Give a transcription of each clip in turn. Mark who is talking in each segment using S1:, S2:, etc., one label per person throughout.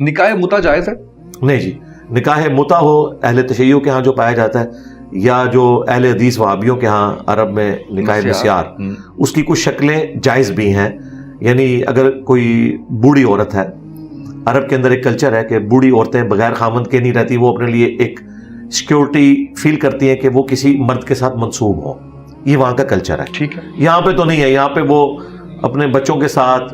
S1: نکاح متا جائز ہے؟
S2: نہیں جی، نکاح متا ہو اہل تشیع کے ہاں جو پایا جاتا ہے، یا جو اہل حدیث وہابیوں کے ہاں عرب میں نکاح مسیار، اس کی کچھ شکلیں جائز بھی ہیں. یعنی اگر کوئی بوڑھی عورت ہے، عرب کے اندر ایک کلچر ہے کہ بوڑھی عورتیں بغیر خامند کے نہیں رہتی، وہ اپنے لیے ایک سیکیورٹی فیل کرتی ہیں کہ وہ کسی مرد کے ساتھ منسوب ہو. یہ وہاں کا کلچر ہے.
S1: ٹھیک ہے.
S2: یہاں پہ تو نہیں ہے. یہاں پہ وہ اپنے بچوں کے ساتھ،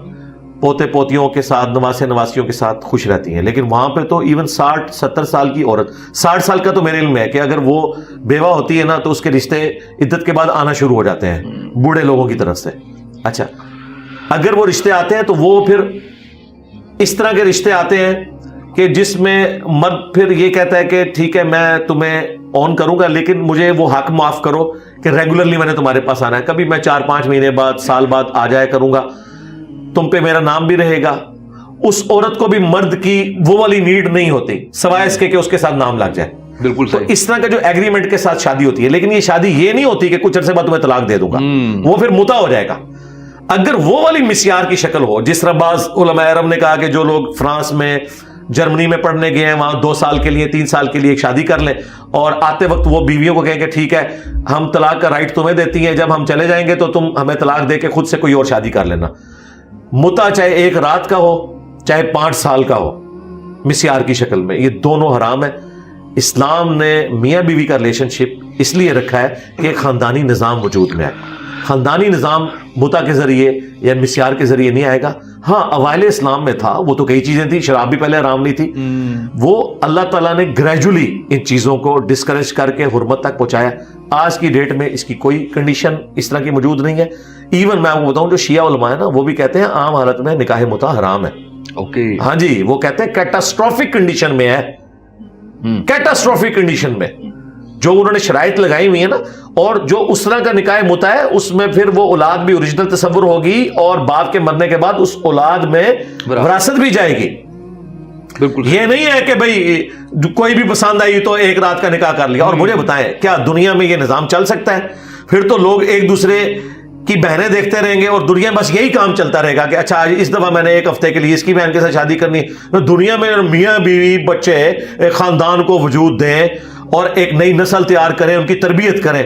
S2: پوتے پوتیوں کے ساتھ، نواسے نواسیوں کے ساتھ خوش رہتی ہیں. لیکن وہاں پہ تو ایون 60-70 سال کی عورت، 60 سال کا تو میرے علم میں ہے کہ اگر وہ بیوہ ہوتی ہے نا تو اس کے رشتے عدت کے بعد آنا شروع ہو جاتے ہیں بوڑھے لوگوں کی طرف سے. اچھا، اگر وہ رشتے آتے ہیں تو وہ پھر اس طرح کے رشتے آتے ہیں کہ جس میں مرد پھر یہ کہتا ہے کہ ٹھیک ہے میں تمہیں آن کروں گا، لیکن مجھے وہ حق معاف کرو کہ ریگولرلی میں نے تمہارے پاس آنا ہے. کبھی میں 4-5 مہینے بعد، سال بعد آ جایا کروں گا، تم پہ میرا نام بھی رہے گا. اس عورت کو بھی مرد کی وہ والی نیڈ نہیں ہوتی سوائے اس کے کہ اس کے ساتھ نام لگ جائے.
S1: بالکل
S2: تو اس طرح کا جو ایگریمنٹ کے ساتھ شادی ہوتی ہے. لیکن یہ شادی یہ نہیں ہوتی کہ کچھ عرصے بعد تمہیں طلاق دے دوں گا، وہ پھر متا ہو جائے گا. اگر وہ والی مسیار کی شکل ہو، جس طرح بعض علماء عرب نے کہا کہ جو لوگ فرانس میں، جرمنی میں پڑھنے گئے ہیں، وہاں 2 سال کے لیے، 3 سال کے لیے ایک شادی کر لیں اور آتے وقت وہ بیویوں کو کہیں کہ ٹھیک ہے ہم طلاق کا رائٹ تمہیں دیتی ہیں، جب ہم چلے جائیں گے تو تم ہمیں طلاق دے کے خود سے کوئی اور شادی کر لینا. متا چاہے 1 رات کا ہو چاہے 5 سال کا ہو، مسیار کی شکل میں، یہ دونوں حرام ہے. اسلام نے میاں بیوی کا ریلیشن شپ اس لیے رکھا ہے کہ ایک خاندانی نظام وجود میں ہے. خاندانی نظام متا کے ذریعے یا مسیار کے ذریعے نہیں آئے گا. ہاں اوائل اسلام میں تھا، وہ تو کئی چیزیں تھیں، شراب بھی پہلے حرام نہیں تھی. وہ اللہ تعالیٰ نے گریجولی ان چیزوں کو ڈسکریج کر کے حرمت تک پہنچایا. آج کی ڈیٹ میں اس کی کوئی کنڈیشن اس طرح کی موجود نہیں ہے. ایون میں آپ کو بتاؤں جو شیعہ علماء ہیں نا، وہ بھی کہتے ہیں عام حالت میں نکاح متا حرام ہے.
S1: اوکے.
S2: ہاں جی، وہ کہتے ہیں کیٹاسٹروفک کنڈیشن میں ہے، کیٹاسٹروفک کنڈیشن میں جو انہوں نے شرائط لگائی ہوئی ہے نا. اور جو اس طرح کا نکاح متا ہے اس میں پھر وہ اولاد بھی اوریجنل تصور ہوگی اور باپ کے مرنے کے بعد اس اولاد میں وراثت بھی جائے گی.
S1: بالکل.
S2: یہ نہیں ہے کہ بھئی کوئی بھی پسند آئی تو 1 رات کا نکاح کر لیا. اور مجھے بتائیں کیا دنیا میں یہ نظام چل سکتا ہے؟ پھر تو لوگ ایک دوسرے کی بہنیں دیکھتے رہیں گے اور دنیا بس یہی کام چلتا رہے گا کہ اچھا اس دفعہ میں نے 1 ہفتے کے لیے اس کی بہن کے ساتھ شادی کرنی. دنیا میں میاں بیوی بچے ایک خاندان کو وجود دیں اور ایک نئی نسل تیار کریں، ان کی تربیت کریں،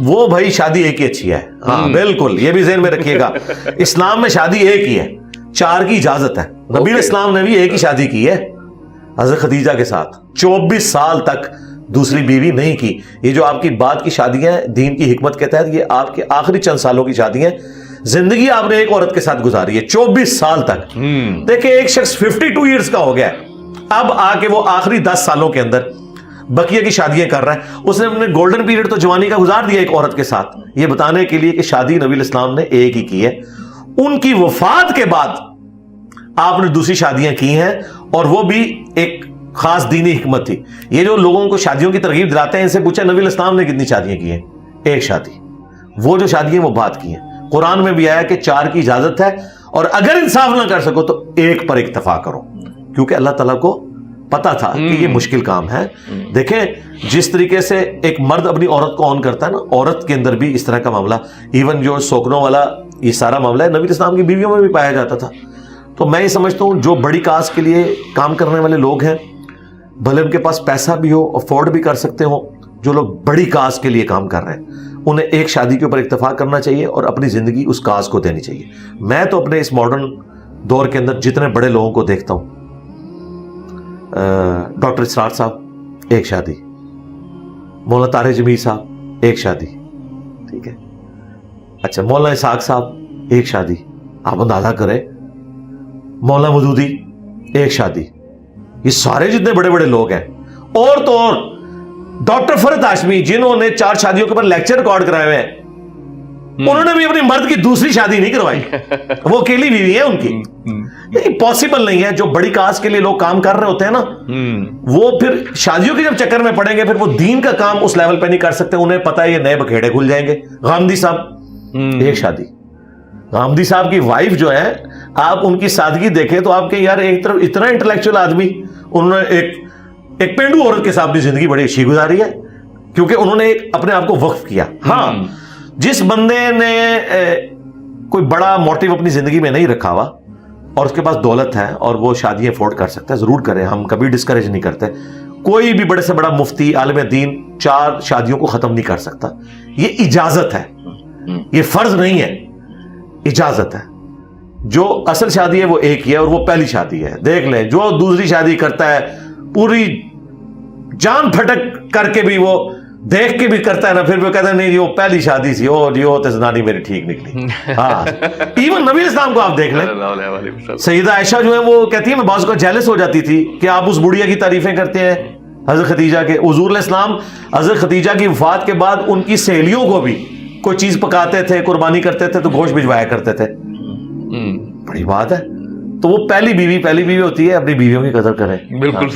S2: وہ بھائی شادی ایک ہی اچھی ہے. ہاں بالکل، یہ بھی ذہن میں رکھیے گا. اسلام میں شادی ایک ہی ہے، 4 کی اجازت ہے. نبی اسلام نے بھی ایک ہی شادی کی ہے حضرت خدیجہ کے ساتھ، 24 سال تک دوسری بیوی نہیں کی. یہ جو آپ کی بات کی شادیاں ہیں دین کی حکمت کے تحت، یہ آپ کے آخری چند سالوں کی شادیاں ہیں. زندگی آپ نے ایک عورت کے ساتھ گزاری ہے 24 سال تک. دیکھیں ایک شخص 52 ایئرز کا ہو گیا ہے، اب آ کے وہ آخری 10 سالوں کے اندر بقیہ کی شادیاں کر رہا ہے. اس نے اپنے گولڈن پیریڈ تو جوانی کا گزار دیا ایک عورت کے ساتھ، یہ بتانے کے لیے کہ شادی نبی الاسلام نے ایک ہی کی ہے. ان کی وفات کے بعد آپ نے دوسری شادیاں کی ہیں اور وہ بھی ایک خاص دینی حکمت تھی. یہ جو لوگوں کو شادیوں کی ترغیب دلاتے ہیں ان سے پوچھا نبی الاسلام نے کتنی شادیاں کی ہیں؟ 1 شادی. وہ جو شادیاں وہ بات کی ہیں. قرآن میں بھی آیا کہ 4 کی اجازت ہے اور اگر انصاف نہ کر سکو تو 1 پر اکتفا کرو، کیونکہ اللہ تعالیٰ کو پتا تھا کہ یہ مشکل کام ہے. دیکھیں جس طریقے سے ایک مرد اپنی عورت کو آن کرتا ہے نا، عورت کے اندر بھی اس طرح کا معاملہ، ایون جو سوکنوں والا یہ سارا معاملہ ہے نبی اسلام کی بیویوں میں بھی پایا جاتا تھا. تو میں یہ سمجھتا ہوں جو بڑی کاز کے لیے کام کرنے والے لوگ ہیں، بھلے ان کے پاس پیسہ بھی ہو، افورڈ بھی کر سکتے ہو، جو لوگ بڑی کاز کے لیے کام کر رہے ہیں انہیں ایک شادی کے اوپر اکتفا کرنا چاہیے اور اپنی زندگی اس کاز کو دینی چاہیے. میں تو اپنے اس ماڈرن دور کے اندر جتنے بڑے لوگوں کو دیکھتا ہوں، ڈاکٹر اسرار صاحب 1 شادی، مولانا طارق جمیل صاحب 1 شادی، ٹھیک ہے. اچھا مولانا اسحاق صاحب 1 شادی، آپ اندازہ کریں. مولانا مودودی 1 شادی. یہ سارے جتنے بڑے بڑے لوگ ہیں، اور تو اور ڈاکٹر فرحت ہاشمی جنہوں نے 4 شادیوں کے اوپر لیکچر ریکارڈ کرائے ہوئے ہیں، انہوں نے بھی اپنی مرد کی دوسری شادی نہیں کروائی. وہ اکیلی بیوی ہے ان کی. نہیں پاسبل نہیں ہے. جو بڑی کاز کے لیے لوگ کام کر رہے ہوتے ہیں نا، وہ پھر شادیوں کے جب چکر میں پڑیں گے پھر وہ دین کا کام اس لیول پہ نہیں کر سکتے. انہیں پتا ہے یہ نئے بکھیڑے کھل جائیں گے. غامدی صاحب 1 شادی. غامدی صاحب کی وائف جو ہے، آپ ان کی سادگی دیکھیں تو آپ کے یار ایک طرف اتنا انٹلیکچوئل آدمی، انہوں نے ایک پینڈو عورت کے ساتھ اپنی زندگی بڑی اچھی گزاری ہے کیونکہ انہوں نے اپنے آپ کو وقف کیا. ہاں جس بندے نے کوئی بڑا موٹیو اپنی زندگی میں نہیں رکھا ہوا اور اس کے پاس دولت ہے اور وہ شادی افورڈ کر سکتا ہے، ضرور کرے، ہم کبھی ڈسکریج نہیں کرتے. کوئی بھی بڑے سے بڑا مفتی عالم دین 4 شادیوں کو ختم نہیں کر سکتا. یہ اجازت ہے، یہ فرض نہیں ہے، اجازت ہے. جو اصل شادی ہے وہ ایک ہی ہے اور وہ پہلی شادی ہے. دیکھ لیں جو دوسری شادی کرتا ہے پوری جان پھٹک کر کے بھی، وہ دیکھ کے بھی کرتا ہے نا، پھر وہ کہتا ہے نہیں جی وہ پہلی شادی تھی، او جی وہ تو زنانی میری ٹھیک نکلی. ہاں ایون نبی اسلام کو آپ دیکھ لیں، سیدہ عائشہ جو ہے وہ کہتی ہے میں بعض کو جیلس ہو جاتی تھی کہ آپ اس بڑھیا کی تعریفیں کرتے ہیں حضرت خدیجہ کے. حضور علیہ السلام حضرت خدیجہ کی وفات کے بعد ان کی سہیلیوں کو بھی کوئی چیز پکاتے تھے، قربانی کرتے تھے تو گوشت بھجوایا کرتے تھے. بڑی بات ہے. تو وہ پہلی بیوی ہوتی ہے، اپنی بیویوں کی قدر کریں.
S1: بالکل صحیح.